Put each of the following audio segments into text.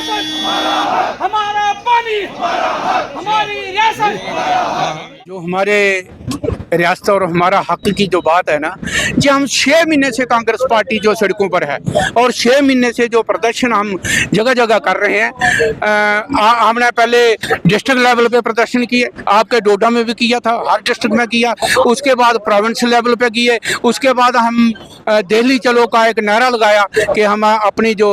रियासत हमारा पानी, हमारी रियासत। जो हमारे रियासत और हमारा हक की जो बात है ना, जी हम 6 महीने से कांग्रेस पार्टी जो सड़कों पर है और 6 महीने से जो प्रदर्शन हम जगह जगह कर रहे हैं। हमने पहले डिस्ट्रिक्ट लेवल पे प्रदर्शन किए, आपके डोडा में भी किया था, हर डिस्ट्रिक्ट में किया, उसके बाद प्रोविंस लेवल पे किए, उसके बाद हम दिल्ली चलो का एक नारा लगाया कि हम अपनी जो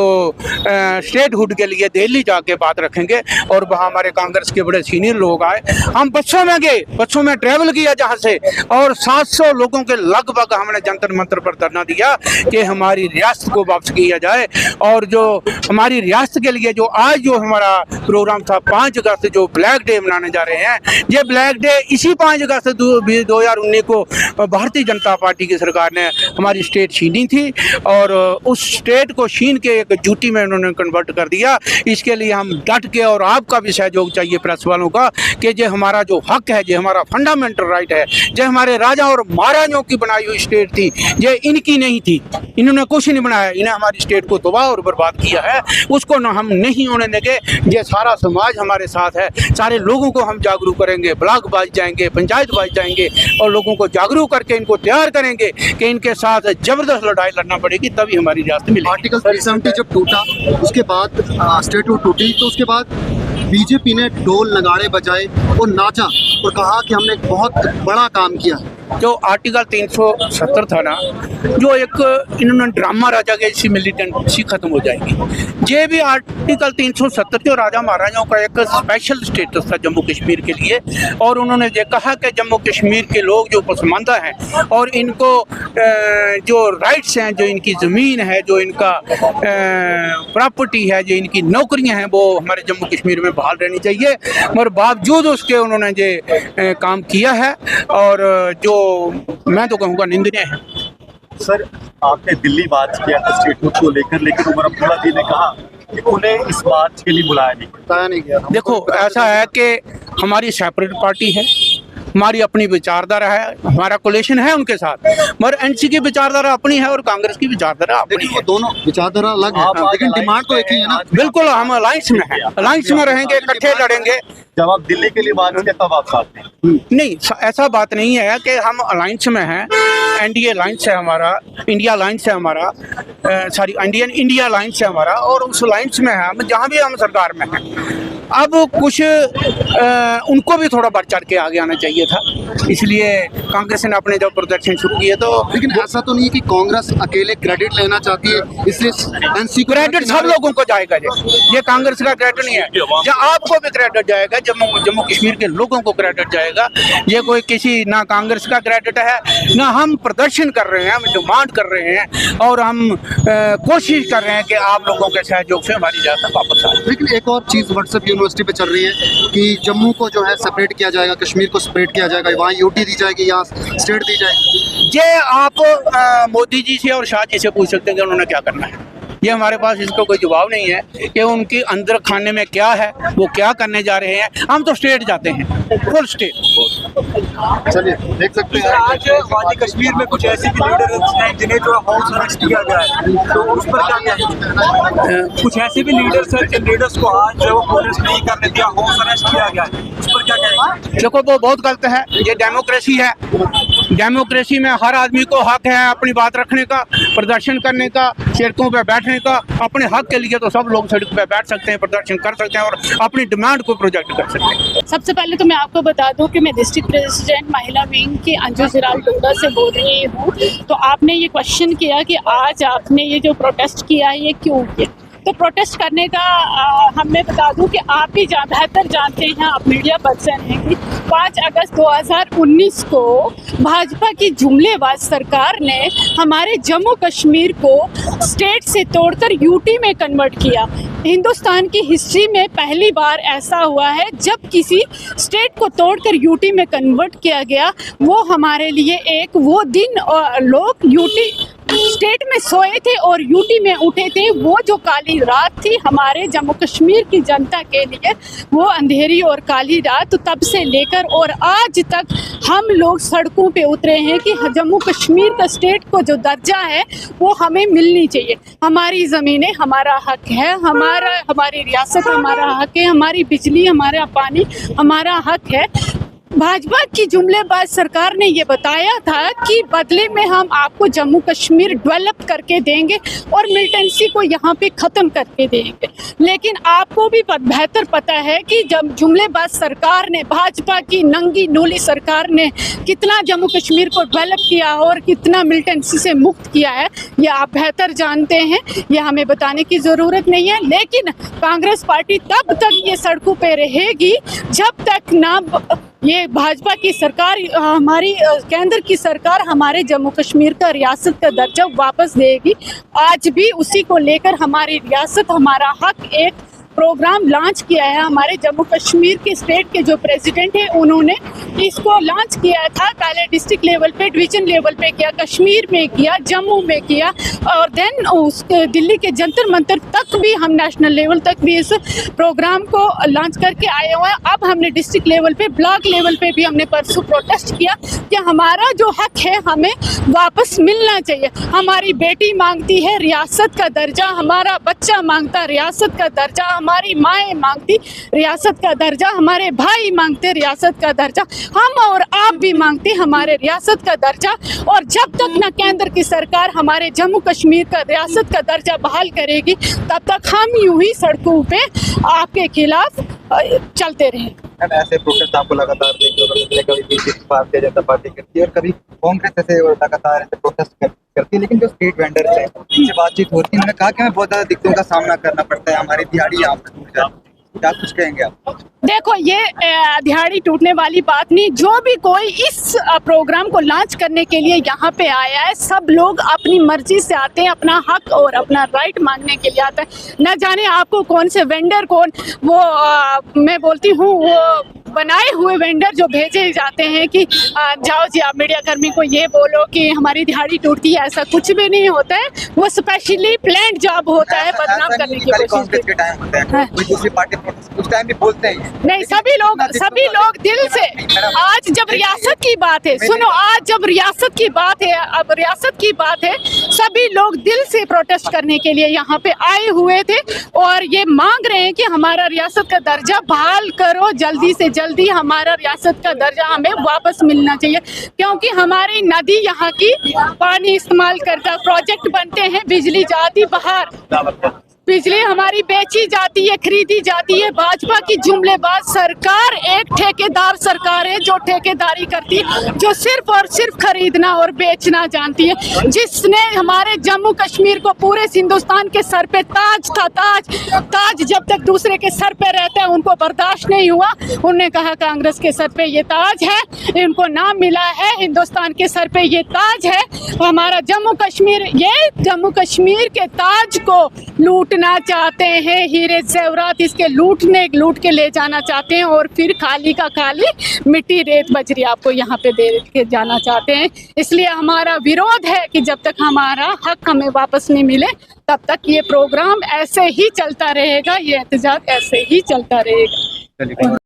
स्टेटहुड के लिए दिल्ली जाके बात रखेंगे। और वहाँ हमारे कांग्रेस के बड़े सीनियर लोग आए, हम बच्चों में गए, बच्चों में ट्रैवल किया जहाँ से, और 700 लोगों के लगभग हमने जंतर मंतर पर धरना दिया कि हमारी रियासत को वापस किया जाए। और जो हमारी रियासत के लिए जो आज जो हमारा प्रोग्राम था 5 अगस्त जो ब्लैक डे मनाने जा रहे हैं, ये ब्लैक डे इसी 5 अगस्त 2019 को भारतीय जनता पार्टी की सरकार ने हमारी स्टेट छीनी थी और उस स्टेट को छीन के एक ड्यूटी में उन्होंने कन्वर्ट कर दिया। इसके लिए हम डट के, और आपका भी सहयोग चाहिए प्रेस वालों का, कि जो हमारा जो हक है, जो हमारा फंडामेंटल राइट है, जो हमारे राजा और महाराजाओं की बनाई हुई स्टेट थी, ये इनकी नहीं थी, इन्होंने कुछ नहीं बनाया, इन्हें हमारी स्टेट को तबाह और बर्बाद किया है, उसको न हम नहीं होने देंगे। ये सारा समाज हमारे साथ है, सारे लोगों को हम जागरूक करेंगे, ब्लॉक बाज जाएंगे, पंचायत बाज जाएंगे और लोगों को जागरूक करके इनको तैयार करेंगे कि इनके साथ जबरदस्त लड़ाई लड़ना पड़ेगी, तभी हमारी रियासत मिलेगी। आर्टिकल 370 जब टूटा, उसके बाद स्टेटहुड टूटी, तो उसके बाद बीजेपी ने ढोल नगाड़े बजाए और नाचा और कहा कि हमने एक बहुत बड़ा काम किया। जो आर्टिकल 370 था ना, जो एक इन्होंने ड्रामा राजा के इसी मिलिटेंसी खत्म हो जाएगी। ये भी आर्टिकल 370 जो राजा महाराजाओं का एक स्पेशल स्टेटस था जम्मू कश्मीर के लिए, और उन्होंने ये कहा कि जम्मू कश्मीर के लोग जो पसमानदा हैं और इनको जो राइट्स हैं, जो इनकी ज़मीन है, जो इनका प्रॉपर्टी है, जो इनकी नौकरियां हैं, वो हमारे जम्मू कश्मीर में बहाल रहनी चाहिए। मगर बावजूद उसके उन्होंने ये काम किया है और जो मैं तो कहूँगा निंदनीय है। सर, आपने दिल्ली मार्च किया था स्टेटहुड को लेकर, लेकिन उमर अब्दुल्ला जी ने कहा कि उन्हें इस मार्च के लिए बुलाया नहीं गया। देखो, ऐसा है कि हमारी सेपरेट पार्टी है, हमारी अपनी विचारधारा है, हमारा कोलेशन है उनके साथ, मगर एनसी की विचारधारा अपनी है और कांग्रेस की विचारधारा अपनी है। दोनों विचारधारा अलग है, लेकिन डिमांड तो एक ही है ना। बिल्कुल, हम अलायंस में हैं, अलायंस में रहेंगे, इकट्ठे लड़ेंगे। जब आप दिल्ली के लिए मार्च किया तब आप साथ में? नहीं, ऐसा बात नहीं है कि हम अलायंस में हैं, एनडीए अलायंस है हमारा, इंडिया अलायंस है हमारा, इंडिया अलायंस है हमारा, और उस अलायंस में है हम, जहाँ भी हम सरकार में हैं। अब कुछ उनको भी थोड़ा बढ़ चढ़ के आगे आना चाहिए था, इसलिए कांग्रेस ने अपने जब प्रदर्शन शुरू किए तो। लेकिन ऐसा तो नहीं है कि कांग्रेस अकेले क्रेडिट लेना चाहती है, इसलिए एनसी क्रेडिट सब लोगों को जाएगा। ये कांग्रेस का क्रेडिट नहीं है, या आपको भी क्रेडिट जाएगा, जम्मू कश्मीर के लोगों को क्रेडिट जाएगा। ये कोई किसी ना कांग्रेस का क्रेडिट है, ना हम प्रदर्शन कर रहे हैं, हम डिमांड कर रहे हैं और हम कोशिश कर रहे हैं कि आप लोगों के सहयोग से हमारी रियासत वापस आए। लेकिन एक और चीज़ व्हाट्सएप यूनिवर्सिटी पे चल रही है कि जम्मू को जो है सेपरेट किया जाएगा, कश्मीर को सेपरेट किया जाएगा, वहाँ यूटी दी जाएगी, यहाँ स्टेट दी जाएगी। ये आप मोदी जी से और शाह जी से पूछ सकते हैं कि उन्होंने क्या करना है। ये हमारे पास इसका कोई जवाब नहीं है कि उनके अंदर खाने में क्या है, वो क्या करने जा रहे हैं। हम तो स्टेट जाते हैं, फुल स्टेट। चलिए देख सकते हैं आज वादी कश्मीर में कुछ ऐसे भी लीडर्स हैं जिन्हें जो हाउस अरेस्ट किया गया है, तो उस पर क्या कहेंगे? कुछ ऐसे भी लीडर्स हैं जिन लीडर्स को आज जो प्रोटेस्ट नहीं करने दिया, हाउस अरेस्ट किया गया है, उस पर क्या कहेंगे? देखो, वो बहुत गलत है। ये डेमोक्रेसी है, डेमोक्रेसी में हर आदमी को हक है अपनी बात रखने का, प्रदर्शन करने का, सड़कों पे बैठने का। अपने हक के लिए तो सब लोग सड़क पे बैठ सकते हैं, प्रदर्शन कर सकते हैं और अपनी डिमांड को प्रोजेक्ट कर सकते हैं। सबसे पहले तो मैं आपको बता दूं कि मैं डिस्ट्रिक्ट प्रेसिडेंट महिला विंग की अंजू सिराल डोडा से बोल रही हूँ। तो आपने ये क्वेश्चन किया कि आज आपने ये जो प्रोटेस्ट किया है ये क्यों किया, तो प्रोटेस्ट करने का हमें बता दूं कि आप भी बेहतर जानते हैं, आप मीडिया पर्सन हैं, कि 5 अगस्त 2019 को भाजपा की जुमलेबाज सरकार ने हमारे जम्मू कश्मीर को स्टेट से तोड़कर यूटी में कन्वर्ट किया। हिंदुस्तान की हिस्ट्री में पहली बार ऐसा हुआ है जब किसी स्टेट को तोड़कर यूटी में कन्वर्ट किया गया। वो हमारे लिए एक वो दिन, लोग यूटी स्टेट में सोए थे और यूटी में उठे थे, वो जो काली रात थी हमारे जम्मू कश्मीर की जनता के लिए, वो अंधेरी और काली रात तब से लेकर और आज तक हम लोग सड़कों पे उतरे हैं कि जम्मू कश्मीर का स्टेट को जो दर्जा है वो हमें मिलनी चाहिए। हमारी ज़मीनें हमारा हक है, हमारी रियासत हमारा हक है, हमारी बिजली हमारा पानी हमारा हक है। भाजपा की जुमलेबाज सरकार ने ये बताया था कि बदले में हम आपको जम्मू कश्मीर डेवलप करके देंगे और मिलिटेंसी को यहाँ पे ख़त्म करके देंगे, लेकिन आपको भी बेहतर पता है कि जब जुमलेबाज सरकार ने, भाजपा की नंगी नूली सरकार ने कितना जम्मू कश्मीर को डेवलप किया और कितना मिलिटेंसी से मुक्त किया है, ये आप बेहतर जानते हैं, ये हमें बताने की ज़रूरत नहीं है। लेकिन कांग्रेस पार्टी तब तक ये सड़कों पे रहेगी जब तक ना ये भाजपा की सरकार, हमारी केंद्र की सरकार हमारे जम्मू कश्मीर का रियासत का दर्जा वापस देगी। आज भी उसी को लेकर हमारी रियासत हमारा हक एक प्रोग्राम लॉन्च किया है। हमारे जम्मू कश्मीर के स्टेट के जो प्रेसिडेंट है उन्होंने इसको लॉन्च किया था, पहले डिस्ट्रिक्ट लेवल पे, डिवीजन लेवल पे किया, कश्मीर में किया, जम्मू में किया और देन उस दिल्ली के जंतर मंतर तक भी हम नेशनल लेवल तक भी इस प्रोग्राम को लॉन्च करके आए हुए हैं। अब हमने डिस्ट्रिक्ट लेवल पे, ब्लॉक लेवल पे भी हमने परसों प्रोटेस्ट किया कि हमारा जो हक है हमें वापस मिलना चाहिए। हमारी बेटी मांगती है रियासत का दर्जा, हमारा बच्चा मांगता रियासत का दर्जा, हमारी माएँ मांगती रियासत का दर्जा, हमारे भाई मांगते रियासत का दर्जा, हम और आप भी मांगते हमारे रियासत का दर्जा। और जब तक न केंद्र की सरकार हमारे जम्मू कश्मीर का रियासत का दर्जा बहाल करेगी तब तक हम यूं ही सड़कों पे आपके खिलाफ चलते रहेंगे। ऐसे प्रोटेस्ट आपको लगातार देखने को मिलेगा, कभी बीजेपी भारतीय जनता पार्टी करती है और कभी कांग्रेस ऐसे लगातार ऐसे प्रोटेस्ट करती है, लेकिन जो स्टेट वेंडर्स हैं उनसे बातचीत होती है, उन्होंने कहा कि हमें बहुत ज़्यादा दिक्कतों का सामना करना पड़ता है, हमारी दिहाड़ी यहाँ पर टूट जाती है। क्या कुछ कहेंगे आप? देखो, ये दिहाड़ी टूटने वाली बात नहीं, जो भी कोई इस प्रोग्राम को लॉन्च करने के लिए यहाँ पे आया है, सब लोग अपनी मर्जी से आते हैं, अपना हक और अपना राइट मांगने के लिए आते हैं। न जाने आपको कौन से वेंडर, कौन वो मैं बोलती हूँ वो बनाए हुए वेंडर जो भेजे जाते हैं कि जाओ जी आप मीडिया कर्मी को ये बोलो कि हमारी दिहाड़ी टूटती है, ऐसा कुछ भी नहीं होता है। वो स्पेशली प्लान्ड जॉब होता है बदनाम करने की कोशिश के टाइम होता है, कोई दूसरी पार्टी उस टाइम भी बोलते हैं। नहीं, सभी लोग दिल से, आज जब रियासत की बात है, सुनो, आज जब रियासत की बात है, अब रियासत की बात है, सभी लोग दिल से प्रोटेस्ट करने के लिए यहाँ पे आए हुए थे और ये मांग रहे हैं कि हमारा रियासत का दर्जा बहाल करो, जल्दी से जल्दी हमारा रियासत का दर्जा हमें वापस मिलना चाहिए, क्योंकि हमारी नदी यहाँ की पानी इस्तेमाल करता, प्रोजेक्ट बनते हैं, बिजली जाती बाहर, बिजली हमारी बेची जाती है, खरीदी जाती है। भाजपा की जुमलेबाज सरकार एक ठेकेदार सरकार है जो ठेकेदारी करती है, जो सिर्फ और सिर्फ खरीदना और बेचना जानती है, जिसने हमारे जम्मू कश्मीर को पूरे हिंदुस्तान के सर पे ताज था, ताज जब तक दूसरे के सर पे रहता है उनको बर्दाश्त नहीं हुआ। उन्होंने कहा कांग्रेस के सर पे ये ताज है, इनको नाम मिला है, हिंदुस्तान के सर पे ये ताज है हमारा जम्मू कश्मीर। ये जम्मू कश्मीर के ताज को लूटना चाहते हैं, हीरे जेवरात इसके लूट के ले जाना चाहते हैं और फिर खाली का खाली मिट्टी रेत बजरी आपको यहाँ पे दे के जाना चाहते हैं। इसलिए हमारा विरोध है कि जब तक हमारा हक हमें वापस नहीं मिले तब तक ये प्रोग्राम ऐसे ही चलता रहेगा, ये एहतजाज ऐसे ही चलता रहेगा।